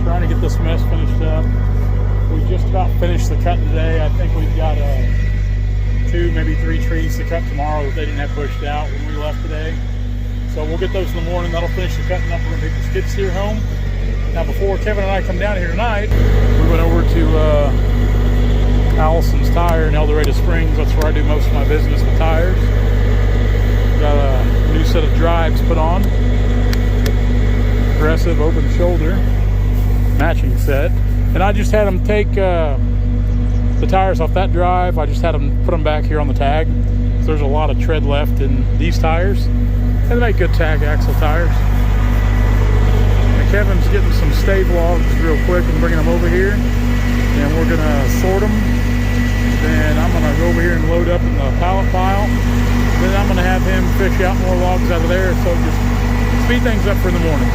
trying to get this mess finished up. We just about finished the cutting today. I think we've got 2, maybe 3 trees to cut tomorrow that they didn't have pushed out when we left today. So we'll get those in the morning. That'll finish the cutting up. We're gonna take the skid steer home. Now before Kevin and I come down here tonight, we went over to Allison's Tire in El Dorado Springs. That's where I do most of my business with tires. Got a new set of drives put on. Progressive open shoulder matching set. And I just had them take the tires off that drive. I just had them put them back here on the tag. So there's a lot of tread left in these tires. And they make good tag axle tires. And Kevin's getting some stave logs real quick and bringing them over here. And we're gonna sort them. Then I'm gonna go over here and load up in the pallet pile. Then I'm gonna have him fish out more logs out of there. So just speed things up for the morning.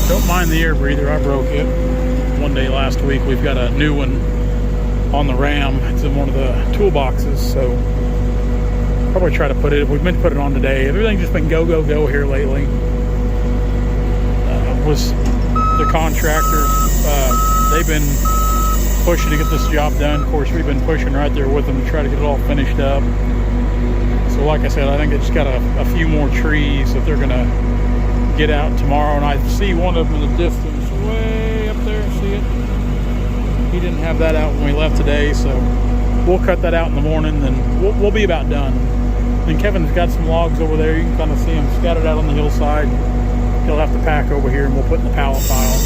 Don't mind the air breather, I broke it one day last week. We've got a new one on the Ram. It's in one of the toolboxes, so probably try to put it, we've meant to put it on today. Everything's just been go, go, go here lately. Was the contractor, they've been pushing to get this job done. Of course, we've been pushing right there with them to try to get it all finished up. So like I said, I think they just got a few more trees that they're gonna get out tomorrow, and I see one of them in the distance way up there. See it? He didn't have that out when we left today, so we'll cut that out in the morning. Then we'll be about done. And Kevin's got some logs over there. You can kind of see them scattered out on the hillside. He'll have to pack over here, and we'll put in the pallet pile.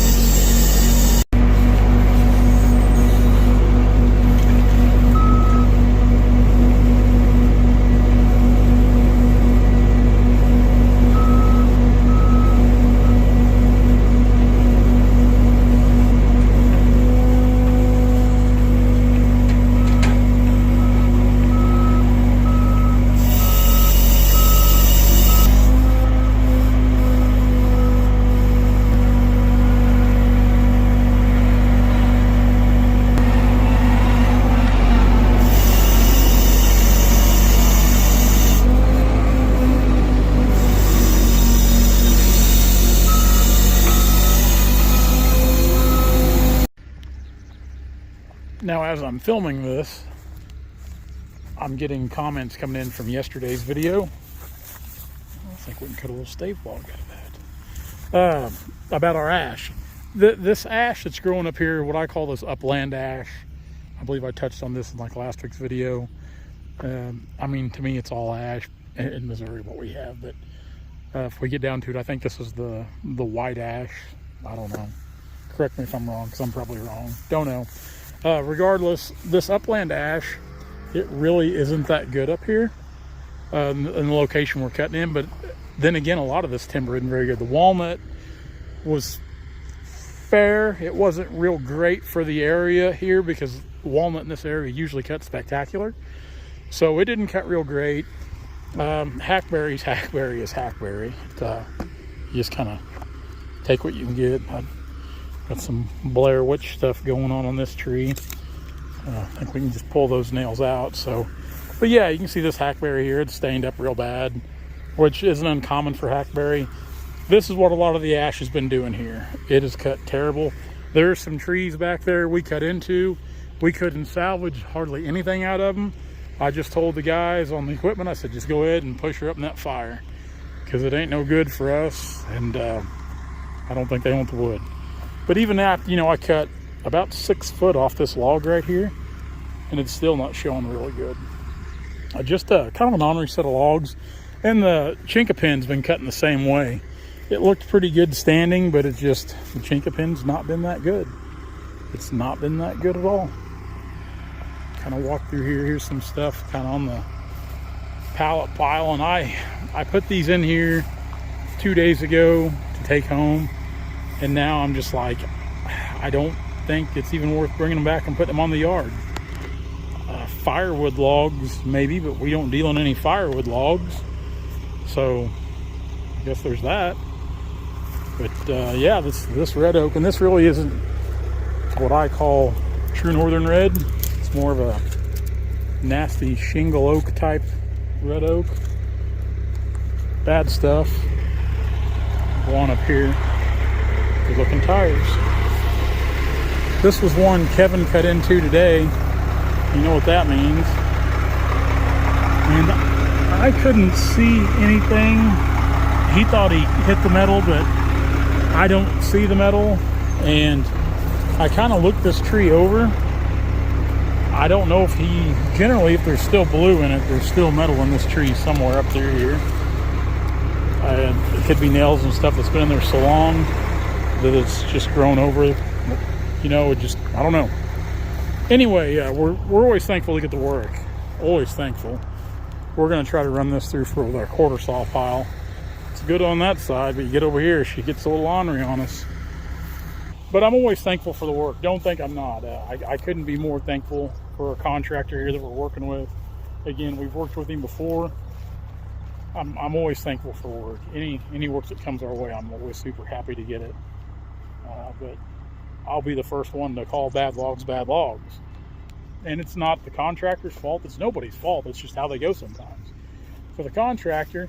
Now, as I'm filming this, I'm getting comments coming in from yesterday's video. I think we can cut a little stave log out of that. About our ash. This ash that's growing up here, what I call this upland ash. I believe I touched on this in like last week's video. I mean, to me, it's all ash in Missouri, what we have. But if we get down to it, I think this is the white ash. I don't know. Correct me if I'm wrong, because I'm probably wrong. Don't know. Regardless, this upland ash, it really isn't that good up here in the location we're cutting in. But then again, a lot of this timber isn't very good. The walnut was fair. It wasn't real great for the area here, because walnut in this area usually cuts spectacular. So it didn't cut real great. Hackberry is hackberry. You just kind of take what you can get. Got some Blair Witch stuff going on this tree. I think we can just pull those nails out. So, but yeah, you can see this hackberry here. It's stained up real bad, which isn't uncommon for hackberry. This is what a lot of the ash has been doing here. It is cut terrible. There's some trees back there we cut into. We couldn't salvage hardly anything out of them. I just told the guys on the equipment, I said, just go ahead and push her up in that fire, because it ain't no good for us, and I don't think they want the wood. But even that, you know, I cut about 6 foot off this log right here, and it's still not showing really good. Just kind of an ornery set of logs, and the chinkapin's been cutting the same way. It looked pretty good standing, but it's just, the chinkapin's not been that good. It's not been that good at all. Kind of walk through here. Here's some stuff kind of on the pallet pile, and I put these in here 2 days ago to take home, and now I'm just like, I don't think it's even worth bringing them back and putting them on the yard. Firewood logs maybe, but we don't deal in any firewood logs, so I guess there's that. But yeah, this red oak, and this really isn't what I call true northern red. It's more of a nasty shingle oak type red oak. Bad stuff. Go on up here. Good looking tires. This was one Kevin cut into today. You know what that means. And I couldn't see anything. He thought he hit the metal, but I don't see the metal. And I kind of looked this tree over. I don't know if generally if there's still blue in it, there's still metal in this tree somewhere up there here. It could be nails and stuff that's been in there so long that it's just grown over. You know, I don't know. Anyway, we're always thankful to get to work. Always thankful. We're going to try to run this through with our quarter saw pile. It's good on that side, but you get over here, she gets a little ornery on us. But I'm always thankful for the work. Don't think I'm not. I couldn't be more thankful for a contractor here that we're working with. Again, we've worked with him before. I'm always thankful for work. Any work that comes our way, I'm always super happy to get it. But I'll be the first one to call bad logs bad logs. And it's not the contractor's fault. It's nobody's fault. It's just how they go sometimes. For the contractor,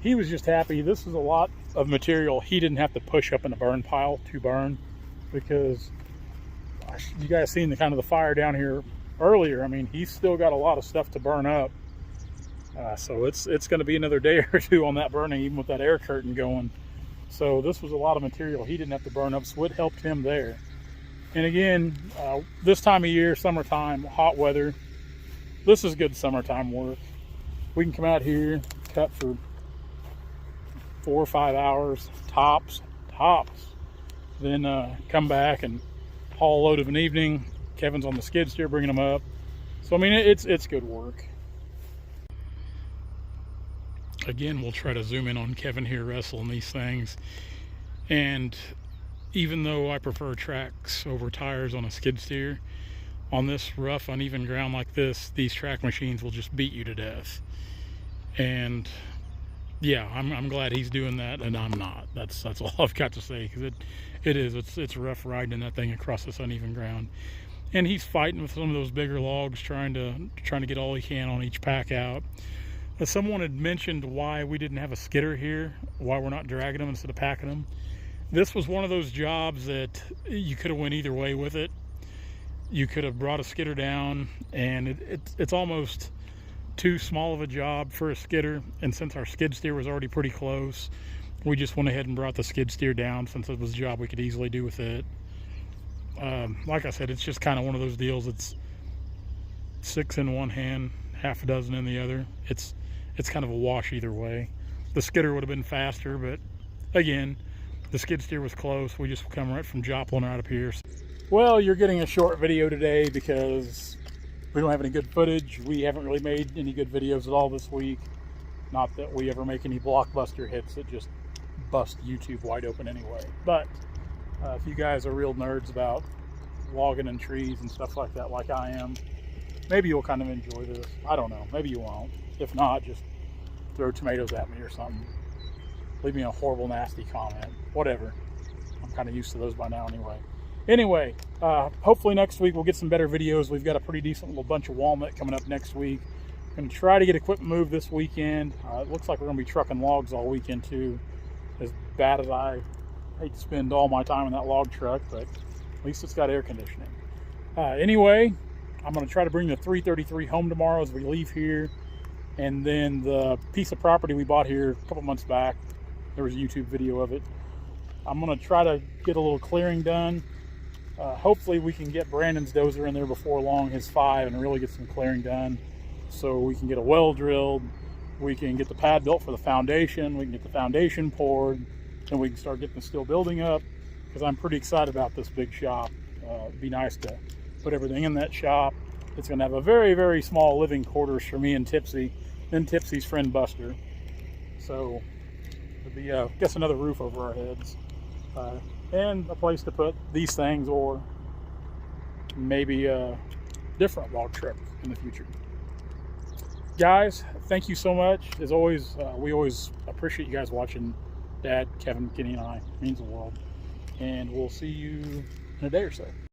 he was just happy. This is a lot of material he didn't have to push up in a burn pile to burn, because you guys seen the kind of the fire down here earlier. I mean, he's still got a lot of stuff to burn up. So it's going to be another day or two on that burning, even with that air curtain going. So this was a lot of material he didn't have to burn up, so it helped him there. And again, this time of year, summertime, hot weather, this is good summertime work. We can come out here, cut for 4 or 5 hours, tops. Then come back and haul a load of an evening. Kevin's on the skid steer bringing them up. So I mean, it's good work. Again, we'll try to zoom in on Kevin here wrestling these things. And even though I prefer tracks over tires on a skid steer, on this rough, uneven ground like this, these track machines will just beat you to death. And yeah, I'm glad he's doing that, and I'm not. That's all I've got to say, because it's rough riding that thing across this uneven ground. And he's fighting with some of those bigger logs, trying to get all he can on each pack out. Someone had mentioned why we didn't have a skidder here, why we're not dragging them instead of packing them. This was one of those jobs that you could have went either way with it. You could have brought a skidder down, and it's almost too small of a job for a skidder. And since our skid steer was already pretty close, we just went ahead and brought the skid steer down, since it was a job we could easily do with it. Like I said, it's just kind of one of those deals. It's 6 in one hand, half a dozen in the other. It's kind of a wash either way. The skidder would have been faster, but again, the skid steer was close. We just come right from Joplin right up here. Well, you're getting a short video today because we don't have any good footage. We haven't really made any good videos at all this week. Not that we ever make any blockbuster hits that just bust YouTube wide open anyway. But if you guys are real nerds about logging and trees and stuff like that, like I am, maybe you'll kind of enjoy this. I don't know. Maybe you won't. If not, just throw tomatoes at me or something. Leave me a horrible, nasty comment. Whatever. I'm kind of used to those by now anyway. Anyway, hopefully next week we'll get some better videos. We've got a pretty decent little bunch of walnut coming up next week. I'm going to try to get equipment moved this weekend. It looks like we're going to be trucking logs all weekend too. As bad as I hate to spend all my time in that log truck, but at least it's got air conditioning. Anyway, I'm going to try to bring the 333 home tomorrow as we leave here. And then the piece of property we bought here a couple months back, there was a YouTube video of it. I'm going to try to get a little clearing done. Hopefully we can get Brandon's dozer in there before long, his 5, and really get some clearing done, so we can get a well drilled, we can get the pad built for the foundation, we can get the foundation poured, and we can start getting the steel building up, because I'm pretty excited about this big shop. It'd be nice to put everything in that shop. It's going to have a very, very small living quarters for me and Tipsy, then Tipsy's friend Buster. So it'll be, I guess, another roof over our heads, and a place to put these things, or maybe a different log truck in the future. Guys, thank you so much. As always, we always appreciate you guys watching. Dad, Kevin, Kenny, and I. It means the world. And we'll see you in a day or so.